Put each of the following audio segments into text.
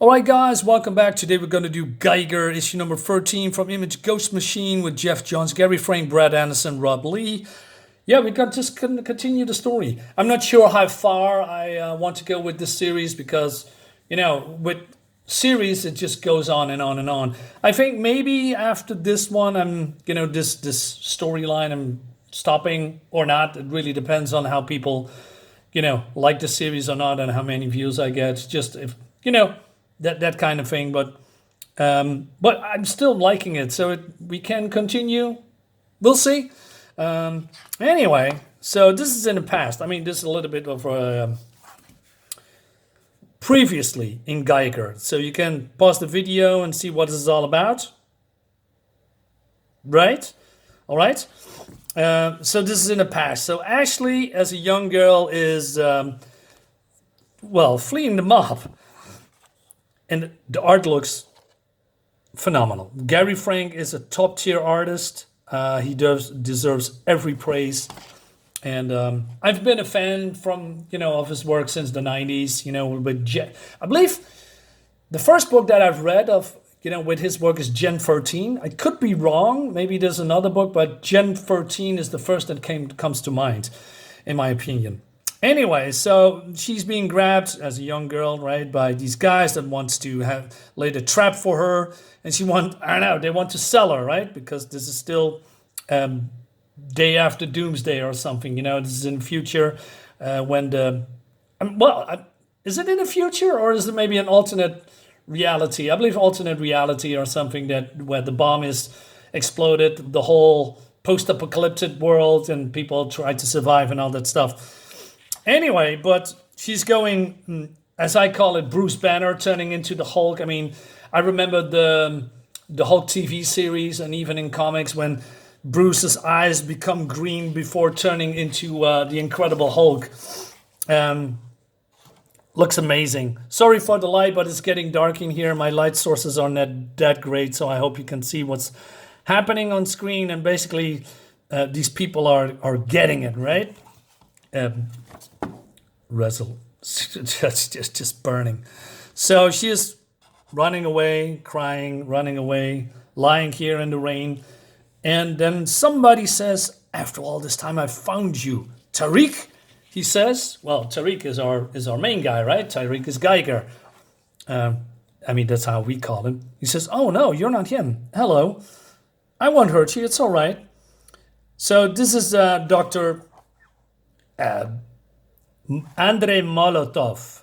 Alright guys, welcome back. Today we're going to do Geiger, issue number 13 from Image Ghost Machine with Jeff Johns, Gary Frank, Brad Anderson, Rob Lee. Yeah, we got just going to continue the story. I'm not sure how far I want to go with this series because, you know, with series it just goes on and on and on. I think maybe after this one I'm, this storyline I'm stopping or not. It really depends on how people, like the series or not and how many views I get. Just if, that kind of thing, but I'm still liking it, so we can continue. We'll see. Anyway, so this is in the past. I mean, this is a little bit of previously in Geiger, so you can pause the video and see what this is all about. Right? All right. So this is in the past. So Ashley, as a young girl, is fleeing the mob. And the art looks phenomenal. Gary Frank is a top-tier artist. He deserves every praise. And I've been a fan of his work since the 90s. I believe the first book that I've read of, with his work is Gen 13. I could be wrong. Maybe there's another book, but Gen 13 is the first that comes to mind, in my opinion. Anyway, so she's being grabbed as a young girl, right, by these guys that wants to have laid a trap for her, and they want to sell her, right, because this is still day after doomsday or something, this is in the future when is it in the future or is it maybe an alternate reality? I believe alternate reality or something where the bomb is exploded, the whole post-apocalyptic world, and people try to survive and all that stuff. Anyway, but she's going, as I call it, Bruce Banner, turning into the Hulk. I mean, I remember the Hulk TV series and even in comics when Bruce's eyes become green before turning into the Incredible Hulk. Looks amazing. Sorry for the light, but it's getting dark in here. My light sources aren't that great, so I hope you can see what's happening on screen. And basically, these people are getting it, right? Just burning. So she is running away, crying, running away, lying here in the rain. And then somebody says, after all this time, I found you. Tariq, he says. Well, Tariq is our main guy, right? Tariq is Geiger. That's how we call him. He says, oh, no, you're not him. Hello. I won't hurt you. It's all right. So this is Dr. Andrei Molotov,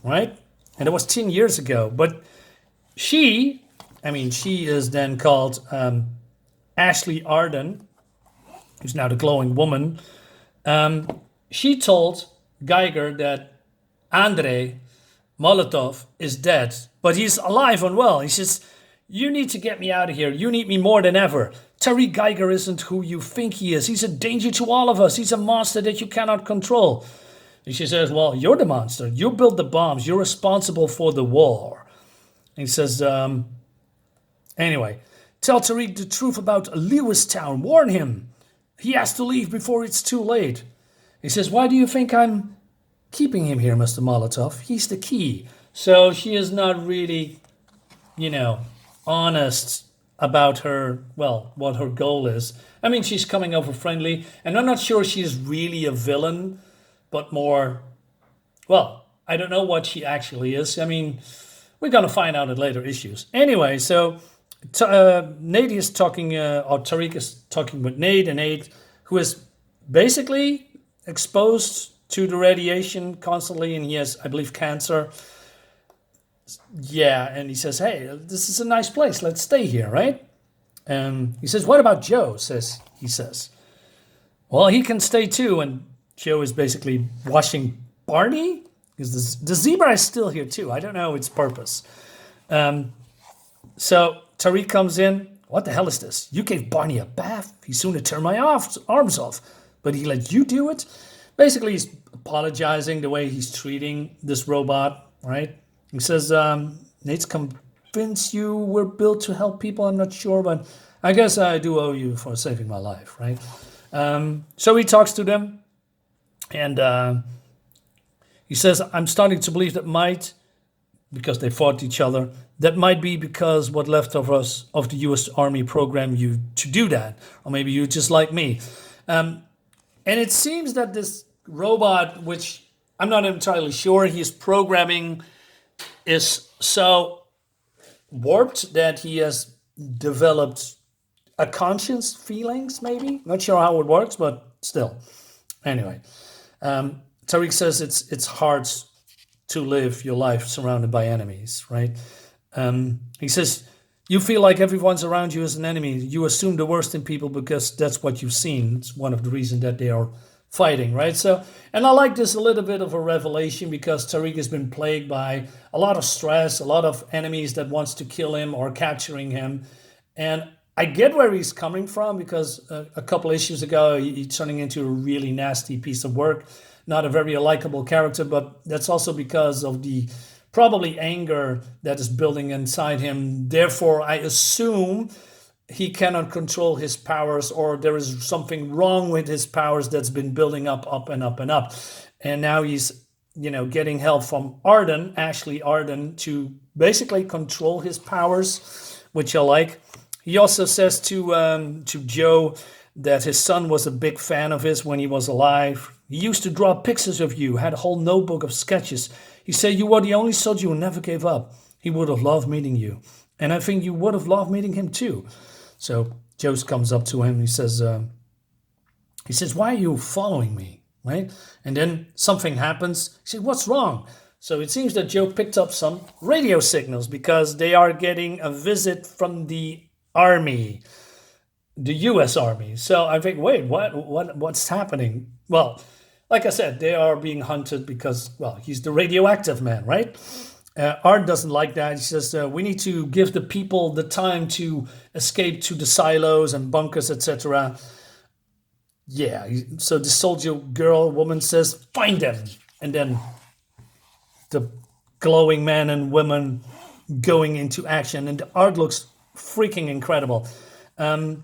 right? And it was 10 years ago. But she is then called ASHLEY ARDEN, who's now the glowing woman. She told Geiger that Andrei Molotov is dead, but he's alive and well. He says, you need to get me out of here. You need me more than ever. Tariq Geiger isn't who you think he is. He's a danger to all of us. He's a monster that you cannot control. And she says, well, you're the monster. You built the bombs. You're responsible for the war. And he says, anyway, tell Tariq the truth about Lewistown. Warn him. He has to leave before it's too late. He says, why do you think I'm keeping him here, Mr. Molotov? He's the key. So she is not really, honest about what her goal is. I mean, she's coming over friendly, and I'm not sure she's really a villain, but more, I don't know what she actually is. I mean, we're going to find out in later issues. Anyway, so Nate is talking, or Tariq is talking with Nate, and Nate, who is basically exposed to the radiation constantly, and he has, I believe, cancer. Yeah, and he says, hey, this is a nice place. Let's stay here, right? He says, what about Joe? He says, well, he can stay too. And Joe is basically washing Barney because the zebra is still here too. I don't know its purpose. So Tariq comes in. What the hell is this? You gave Barney a bath. He sooner turned my arms off, but he let you do it. Basically, he's apologizing the way he's treating this robot, right? He says, Nate's convinced you we're built to help people. I'm not sure, but I guess I do owe you for saving my life, right? So he talks to them, and he says, I'm starting to believe that might because they fought each other. That might be because what left of us of the U.S. Army programmed you to do that, or maybe you just like me. And it seems that this robot, which I'm not entirely sure he's programming, is so warped that he has developed a conscience, feelings, maybe. Not sure how it works, but still. Anyway, Tariq says it's hard to live your life surrounded by enemies, right? He says, you feel like everyone's around you is an enemy. You assume the worst in people because that's what you've seen. It's one of the reasons that they are fighting, right? So, and I like this a little bit of a revelation because Tariq has been plagued by a lot of stress, a lot of enemies that wants to kill him or capturing him. And I get where he's coming from because a couple issues ago, he's turning into a really nasty piece of work. Not a very likable character, but that's also because of the probably anger that is building inside him. Therefore, I assume he cannot control his powers, or there is something wrong with his powers that's been building up and up and up. And now he's, getting help from Arden, ASHLEY Arden, to basically control his powers, which I like. He also says to Joe that his son was a big fan of his when he was alive. He used to draw pictures of you, had a whole notebook of sketches. He said you were the only soldier who never gave up. He would have loved meeting you. And I think you would have loved meeting him too. So Joe comes up to him. He says, why are you following me? Right? And then something happens. He said, what's wrong? So it seems that Joe picked up some radio signals because they are getting a visit from the army, the U.S. Army. So I think, wait, what's happening? Well, like I said, they are being hunted because, well, he's the radioactive man, right? Art doesn't like that. He says, we need to give the people the time to escape to the silos and bunkers, etc. Yeah, so the soldier woman says, find them. And then the glowing men and women going into action. And the art looks freaking incredible. The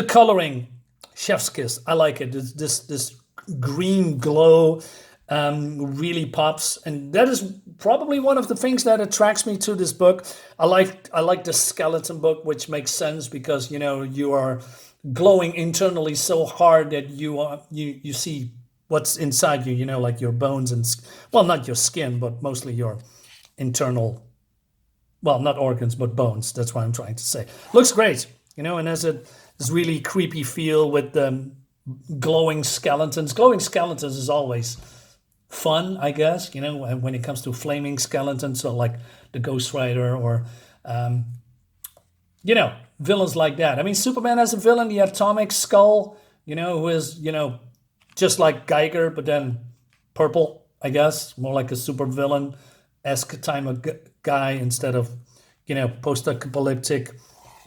coloring, chef's kiss. I like it. This green glow really pops, and that is probably one of the things that attracts me to this book. I like the skeleton book, which makes sense because you are glowing internally so hard that you see what's inside you. Like your bones and not your skin, but mostly your internal. Well, not organs, but bones. That's what I'm trying to say. Looks great, and has this really creepy feel with glowing skeletons. Glowing skeletons is always fun, I guess, when it comes to flaming skeletons, so like the Ghost Rider or, villains like that. I mean, Superman has a villain, the Atomic Skull, who is, just like Geiger, but then purple, I guess, more like a super villain-esque type of guy instead of, post-apocalyptic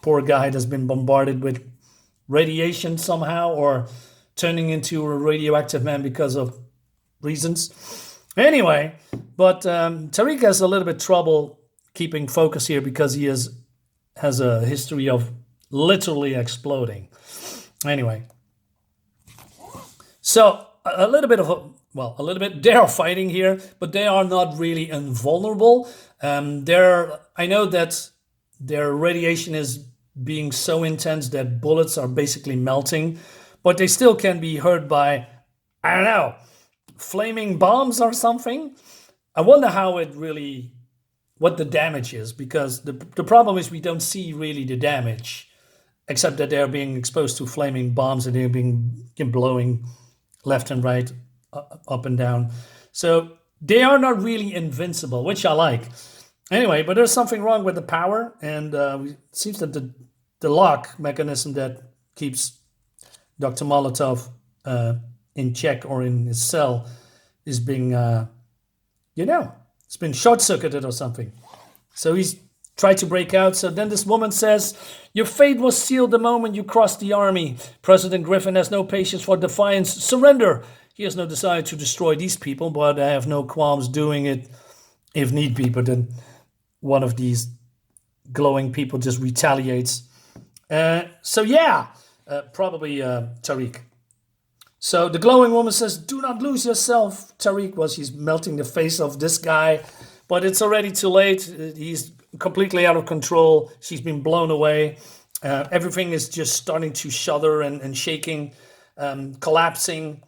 poor guy that's been bombarded with radiation somehow or turning into a radioactive man because of reasons. Anyway, but Tariq has a little bit trouble keeping focus here because he has a history of literally exploding. Anyway, so a little bit, they are fighting here, but they are not really invulnerable. I know that their radiation is being so intense that bullets are basically melting, but they still can be hurt by, I don't know, flaming bombs or something. I wonder what the damage is, because the problem is we don't see really the damage, except that they're being exposed to flaming bombs and they're being blowing left and right, up and down. So they are not really invincible, which I like. Anyway, but there's something wrong with the power, and it seems that the lock mechanism that keeps Dr. Molotov in check or in his cell is being, it's been short-circuited or something. So he's tried to break out. So then this woman says, your fate was sealed the moment you crossed the army. President Griffin has no patience for defiance. Surrender. He has no desire to destroy these people, but I have no qualms doing it if need be. But then one of these glowing people just retaliates. Probably Tariq. So the glowing woman says, do not lose yourself, Tariq. Well, she's melting the face of this guy, but it's already too late. He's completely out of control. She's been blown away. Everything is just starting to shudder and shaking, collapsing.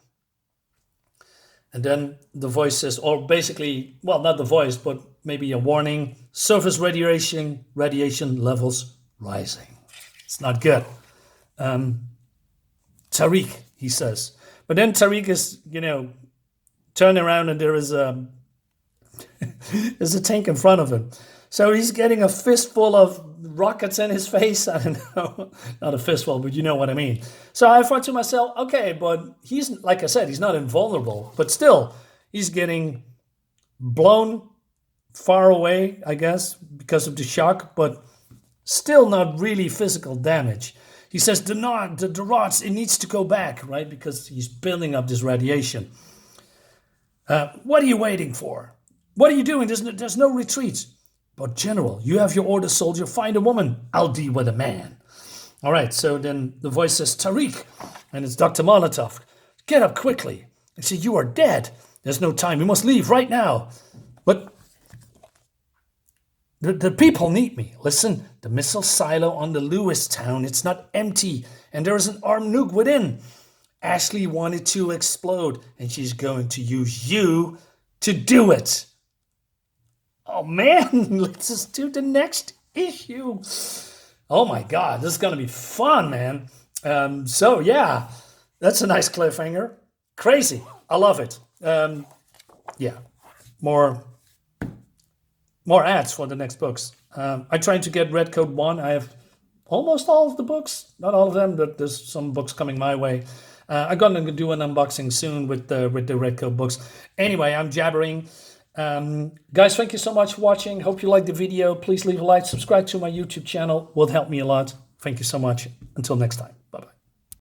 And then the voice says, or basically, well, not the voice, but maybe a warning, surface radiation levels rising. It's not good. Tariq, he says. But then Tariq is, turn around and there is there's a tank in front of him. So he's getting a fistful of rockets in his face. I don't know, not a fistful, but you know what I mean. So I thought to myself, okay, but he's, like I said, he's not invulnerable, but still he's getting blown far away, I guess, because of the shock, but still not really physical damage. He says, the rods, it needs to go back, right? Because he's building up this radiation. What are you waiting for? What are you doing? There's no retreat. But General, you have your orders, soldier. Find a woman. I'll deal with a man. All right, so then the voice says, Tariq, and it's Dr. Molotov. Get up quickly. I say, you are dead. There's no time. We must leave right now. But the people need me. Listen, the missile silo on the Lewis town, it's not empty, and there is an armed nuke within. Ashley wanted to explode, and she's going to use you to do it. Oh man, let's just do the next issue. Oh my God, this is going to be fun, man. So yeah, that's a nice cliffhanger. Crazy. I love it. Yeah, more ads for the next books. I'm trying to get Red Code 1. I have almost all of the books. Not all of them, but there's some books coming my way. I'm going to do an unboxing soon with the Red Code books. Anyway, I'm jabbering. Guys, thank you so much for watching. Hope you liked the video. Please leave a like, subscribe to my YouTube channel. Would help me a lot. Thank you so much. Until next time. Bye-bye.